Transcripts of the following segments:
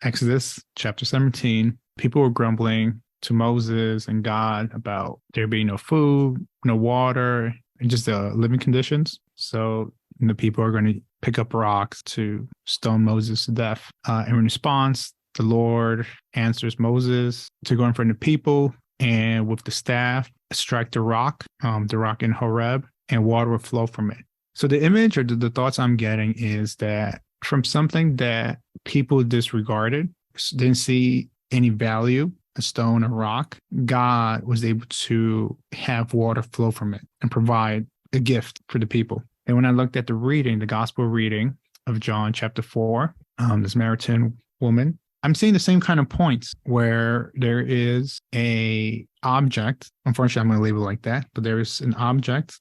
Exodus chapter 17, people were grumbling to Moses and God about there being no food, no water, and just the living conditions. So the people are going to pick up rocks to stone Moses to death. In response, the Lord answers Moses to go in front of the people and with the staff, strike the rock in Horeb, and water will flow from it. So the image or the thoughts I'm getting is that from something that people disregarded, didn't see any value, a stone, a rock, God was able to have water flow from it and provide a gift for the people. And when I looked at the gospel reading of John chapter 4, the Samaritan woman, I'm seeing the same kind of points where there is a object. Unfortunately, I'm going to leave it like that, but there is an object,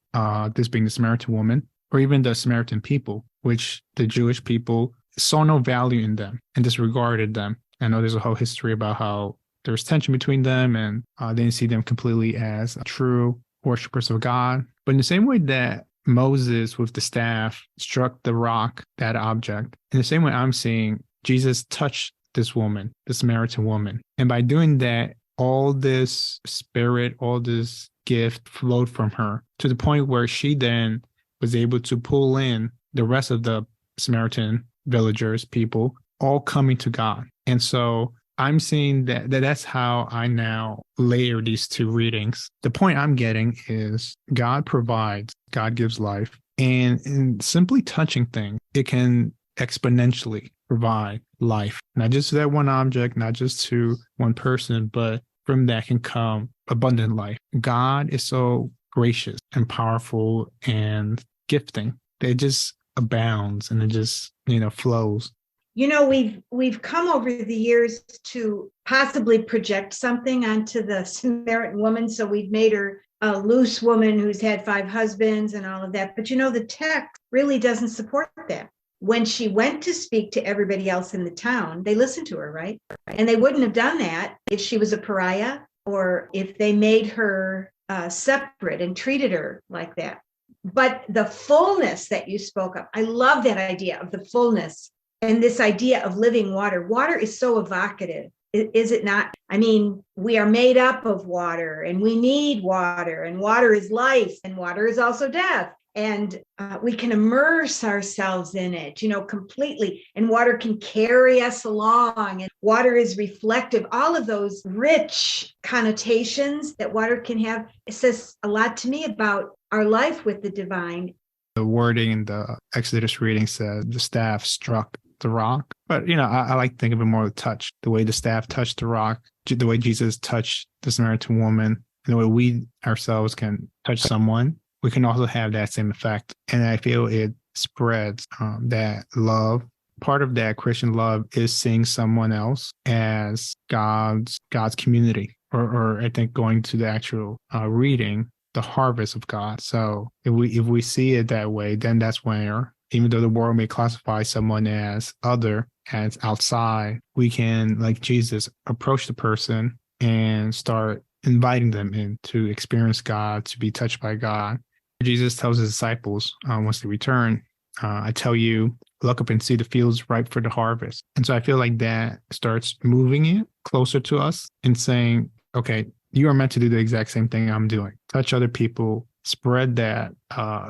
this being the Samaritan woman, or even the Samaritan people, which the Jewish people saw no value in them and disregarded them. I know there's a whole history about how there was tension between them and they didn't see them completely as true worshipers of God. But in the same way that Moses with the staff struck the rock, that object, in the same way I'm seeing Jesus touch this woman, the Samaritan woman. And by doing that, all this spirit, all this gift flowed from her to the point where she then was able to pull in the rest of the Samaritan villagers, people, all coming to God. And so I'm seeing that's how I now layer these two readings. The point I'm getting is God provides, God gives life. And in simply touching things, it can exponentially provide life, not just to that one object, not just to one person, but from that can come abundant life. God is so gracious and powerful and gifting. It just abounds and it just, flows. We've come over the years to possibly project something onto the Samaritan woman. So we've made her a loose woman who's had 5 husbands and all of that. But the text really doesn't support that. When she went to speak to everybody else in the town, they listened to her, right? And they wouldn't have done that if she was a pariah or if they made her separate and treated her like that. But the fullness that you spoke of, I love that idea of the fullness and this idea of living water. Water is so evocative, is it not? I mean, we are made up of water and we need water, and water is life and water is also death. And we can immerse ourselves in it, completely. And water can carry us along. And water is reflective. All of those rich connotations that water can have. It says a lot to me about our life with the divine. The wording in the Exodus reading said the staff struck the rock. But, I like to think of it more with touch. The way the staff touched the rock, the way Jesus touched the Samaritan woman, and the way we ourselves can touch someone. We can also have that same effect. And I feel it spreads that love. Part of that Christian love is seeing someone else as God's community, or I think going to the actual reading, the harvest of God. So if we see it that way, then that's where, even though the world may classify someone as other, as outside, we can, like Jesus, approach the person and start inviting them in to experience God, to be touched by God. Jesus tells his disciples once they return, I tell you, look up and see the fields ripe for the harvest. And so I feel like that starts moving it closer to us and saying, okay, you are meant to do the exact same thing I'm doing. Touch other people, spread that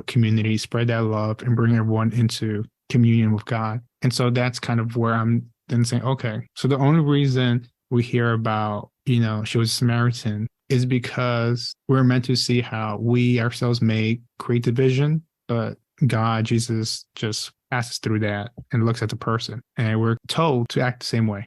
community, spread that love, and bring everyone into communion with God. And so that's kind of where I'm then saying, okay, so the only reason we hear about, she was a Samaritan is because we're meant to see how we ourselves may create division, but God, Jesus, just passes through that and looks at the person. And we're told to act the same way.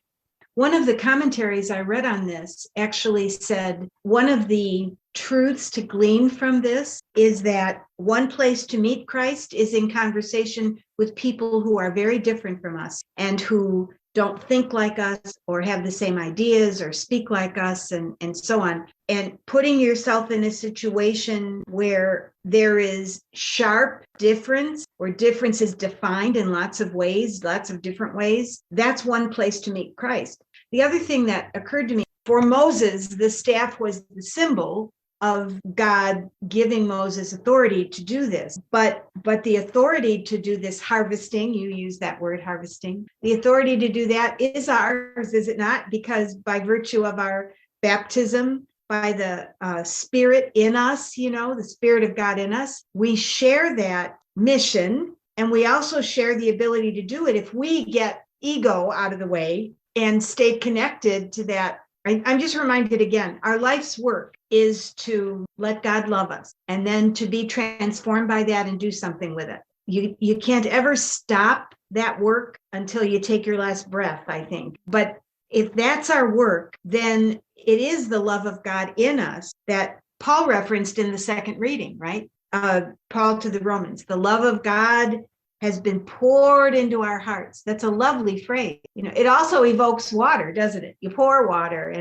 One of the commentaries I read on this actually said one of the truths to glean from this is that one place to meet Christ is in conversation with people who are very different from us and who don't think like us or have the same ideas or speak like us and so on. And putting yourself in a situation where there is sharp difference or difference is defined in lots of ways, lots of different ways, that's one place to meet Christ. The other thing that occurred to me, for Moses, the staff was the symbol of God giving Moses authority to do this. But the authority to do this harvesting, you use that word harvesting, the authority to do that is ours, is it not? Because by virtue of our baptism, by the Spirit in us, the Spirit of God in us, we share that mission, and we also share the ability to do it if we get ego out of the way and stay connected to that. I'm just reminded again, our life's work is to let God love us and then to be transformed by that and do something with it. You can't ever stop that work until you take your last breath, I think. But if that's our work, then it is the love of God in us that Paul referenced in the second reading, right? Paul to the Romans, the love of God has been poured into our hearts. That's a lovely phrase. It also evokes water, doesn't it? You pour water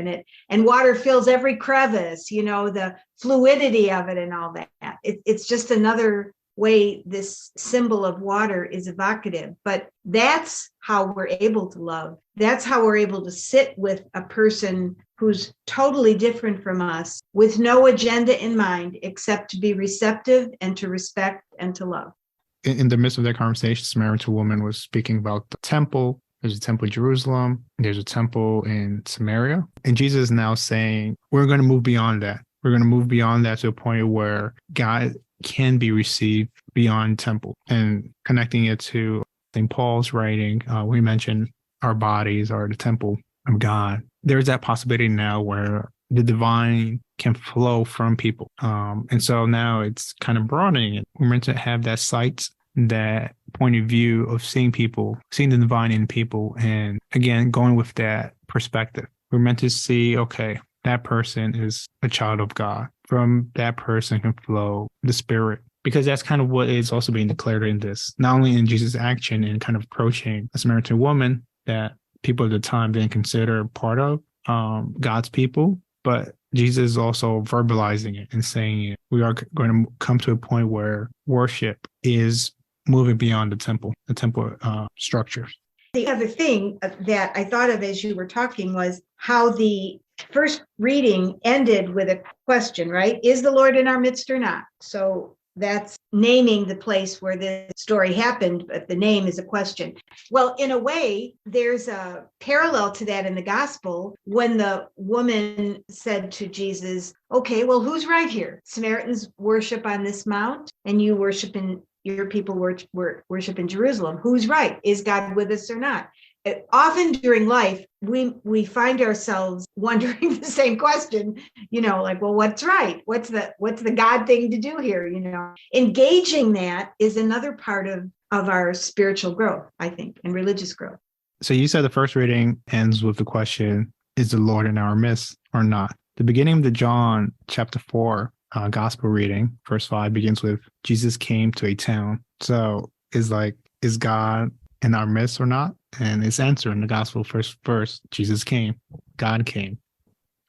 and water fills every crevice, the fluidity of it and all that. It's just another way this symbol of water is evocative, but that's how we're able to love. That's how we're able to sit with a person who's totally different from us with no agenda in mind except to be receptive and to respect and to love. In the midst of that conversation, Samaritan Woman was speaking about the temple. There's a temple in Jerusalem. There's a temple in Samaria. And Jesus is now saying, we're going to move beyond that. We're going to move beyond that to a point where God can be received beyond temple, and connecting it to St. Paul's writing. We mentioned our bodies are the temple of God. There's that possibility now where the divine can flow from people. And so now it's kind of broadening it. We're meant to have that sight, that point of view of seeing people, seeing the divine in people. And again, going with that perspective, we're meant to see, okay, that person is a child of God. From that person can flow the Spirit, because that's kind of what is also being declared in this, not only in Jesus' action and kind of approaching a Samaritan woman that people at the time didn't consider part of God's people, but Jesus is also verbalizing it and saying it. We are going to come to a point where worship is moving beyond the temple structure. The other thing that I thought of as you were talking was how the first reading ended with a question, right? Is the Lord in our midst or not? So that's naming the place where the story happened, but the name is a question. Well, in a way, there's a parallel to that in the gospel when the woman said to Jesus, okay, well, who's right here? Samaritans worship on this mount and you worship in your people worship in Jerusalem. Who's right? Is God with us or not? Often during life, we find ourselves wondering the same question, like, well, what's right? What's the God thing to do here? Engaging that is another part of our spiritual growth, I think, and religious growth. So you said the first reading ends with the question, is the Lord in our midst or not? The beginning of the John chapter 4 gospel reading, verse 5 begins with, Jesus came to a town. So is God in our midst or not? And its answer in the gospel first verse, Jesus came, God came.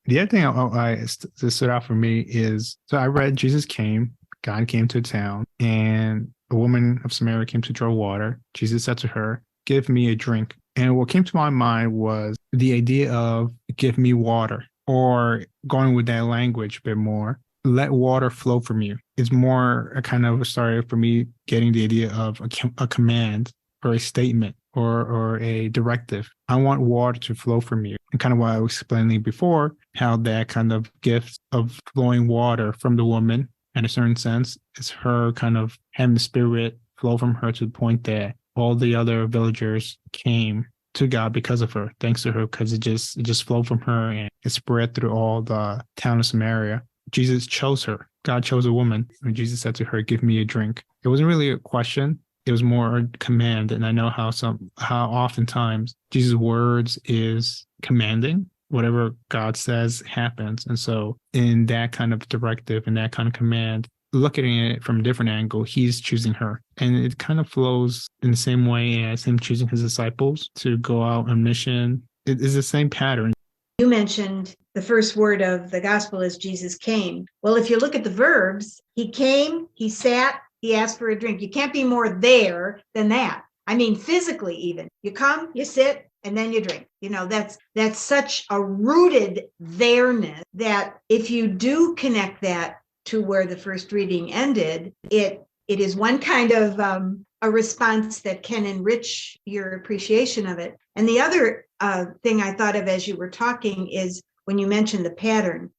The other thing that stood out for me is, so I read Jesus came, God came to a town, and a woman of Samaria came to draw water. Jesus said to her, give me a drink. And what came to my mind was the idea of give me water, or going with that language a bit more, let water flow from you. It's more a kind of a story for me getting the idea of a command or a statement or a directive. I want water to flow from you. And kind of what I was explaining before, how that kind of gift of flowing water from the woman, in a certain sense, is her kind of having the Spirit flow from her to the point that all the other villagers came to God because of her, thanks to her, because it just flowed from her and it spread through all the town of Samaria. Jesus chose her. God chose a woman. And Jesus said to her, give me a drink. It wasn't really a question. It was more a command. And I know how oftentimes Jesus' words is commanding. Whatever God says happens. And so in that kind of directive and that kind of command, looking at it from a different angle, he's choosing her. And it kind of flows in the same way as him choosing his disciples to go out on mission. It is the same pattern. You mentioned the first word of the gospel is Jesus came. Well, if you look at the verbs, he came, he sat, he asked for a drink. You can't be more there than that. I mean, physically even. You come, you sit, and then you drink. That's such a rooted there-ness that if you do connect that to where the first reading ended, it is one kind of a response that can enrich your appreciation of it. And the other thing I thought of as you were talking is when you mentioned the pattern,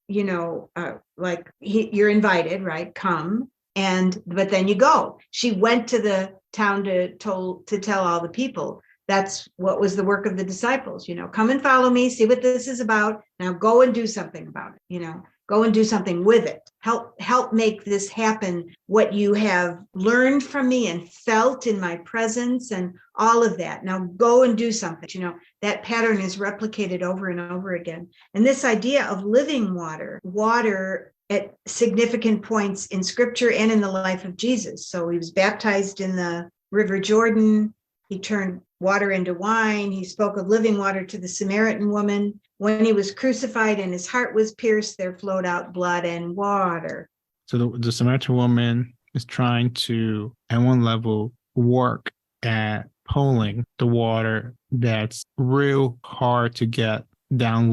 like you're invited, right? Come. But then you go. She went to the town to tell all the people. That's what was the work of the disciples, come and follow me, see what this is about. Now go and do something about it, go and do something with it. Help make this happen. What you have learned from me and felt in my presence and all of that. Now go and do something. That pattern is replicated over and over again. And this idea of living water at significant points in scripture and in the life of Jesus. So he was baptized in the River Jordan. He turned water into wine. He spoke of living water to the Samaritan woman. When he was crucified and his heart was pierced, there flowed out blood and water. So the Samaritan woman is trying to, at one level, work at pulling the water that's real hard to get down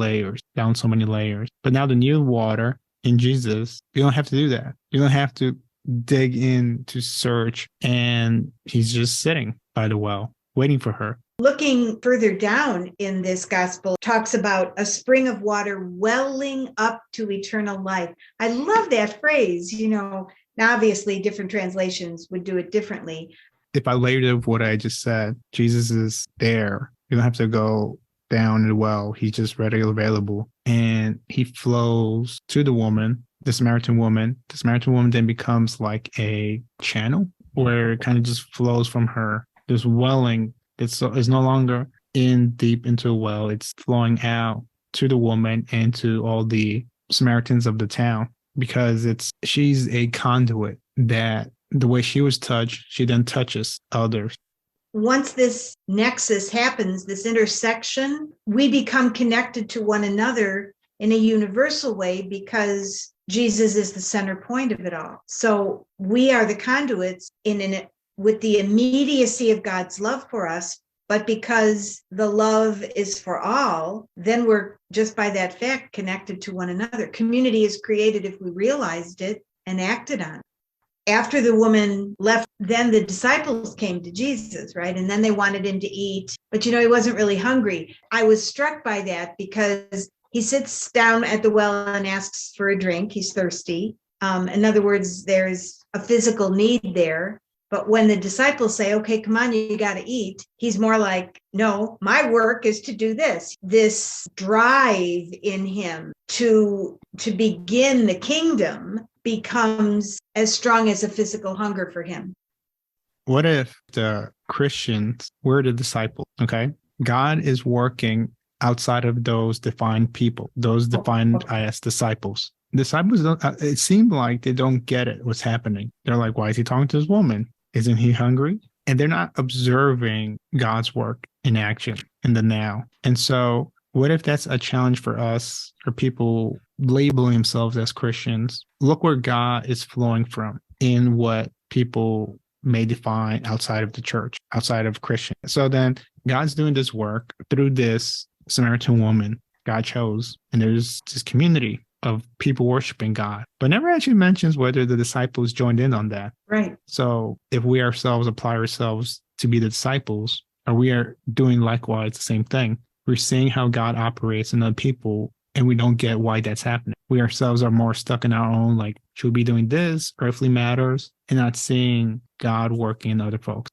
so many layers. But now the new water in Jesus, you don't have to do that. You don't have to dig in to search, and he's just sitting by the well, waiting for her. Looking further down in this gospel, talks about a spring of water welling up to eternal life. I love that phrase. Now obviously different translations would do it differently. If I layered it with what I just said, Jesus is there. You don't have to go down the well. He's just readily available. And he flows to the woman, the Samaritan woman. The Samaritan woman then becomes like a channel where it kind of just flows from her. This welling, it's no longer in deep into a well. It's flowing out to the woman and to all the Samaritans of the town, because she's a conduit that the way she was touched, she then touches others. Once this nexus happens, this intersection, we become connected to one another in a universal way because Jesus is the center point of it all. So we are the conduits with the immediacy of God's love for us, but because the love is for all, then we're just by that fact connected to one another. Community is created if we realized it and acted on it. After the woman left, then the disciples came to Jesus, right? And then they wanted him to eat, but he wasn't really hungry. I was struck by that because he sits down at the well and asks for a drink. He's thirsty. In other words, there's a physical need there. But when the disciples say, okay, come on, you got to eat, he's more like, no, my work is to do this. This drive in him to begin the kingdom becomes as strong as a physical hunger for him. What if the Christians were the disciples? Okay. God is working outside of those defined people, those defined as disciples. Disciples don't, it seemed like they don't get it, what's happening. They're like, why is he talking to this woman? Isn't he hungry? And they're not observing God's work in action in the now. And so what if that's a challenge for us, for people labeling themselves as Christians? Look where God is flowing from in what people may define outside of the church, outside of Christian. So then God's doing this work through this Samaritan woman God chose. And there's this community of people worshiping God, but never actually mentions whether the disciples joined in on that. Right. So if we ourselves apply ourselves to be the disciples, or we are doing likewise the same thing, we're seeing how God operates in other people, and we don't get why that's happening. We ourselves are more stuck in our own, like, should we be doing this, earthly matters, and not seeing God working in other folks.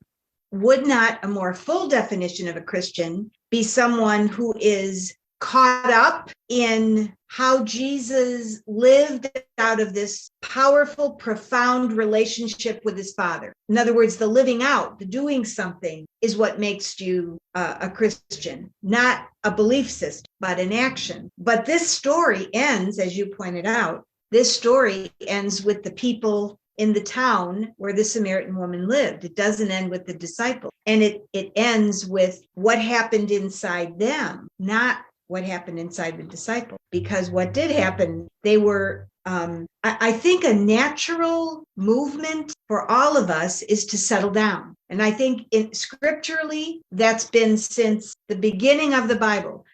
Would not a more full definition of a Christian be someone who is caught up in how Jesus lived out of this powerful, profound relationship with his Father? In other words, the living out, the doing something is what makes you a Christian, not a belief system, but an action. But this story ends, as you pointed out, this story ends with the people in the town where the Samaritan woman lived. It doesn't end with the disciples. And it ends with what happened inside them, not what happened inside the disciples. Because what did happen, they were, I think a natural movement for all of us is to settle down. And I think scripturally, that's been since the beginning of the Bible.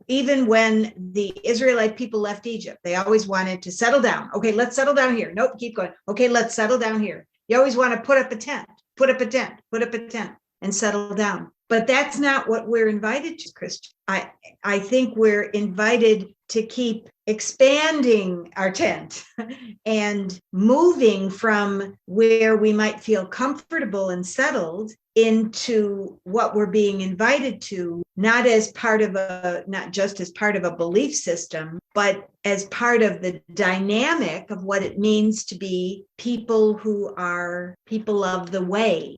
Even when the Israelite people left Egypt, they always wanted to settle down. Okay, let's settle down here. Nope, keep going. Okay, let's settle down here. You always want to put up a tent, and settle down. But that's not what we're invited to, Christian. I think we're invited to keep expanding our tent and moving from where we might feel comfortable and settled into what we're being invited to, not just as part of a belief system, but as part of the dynamic of what it means to be people who are people of the way.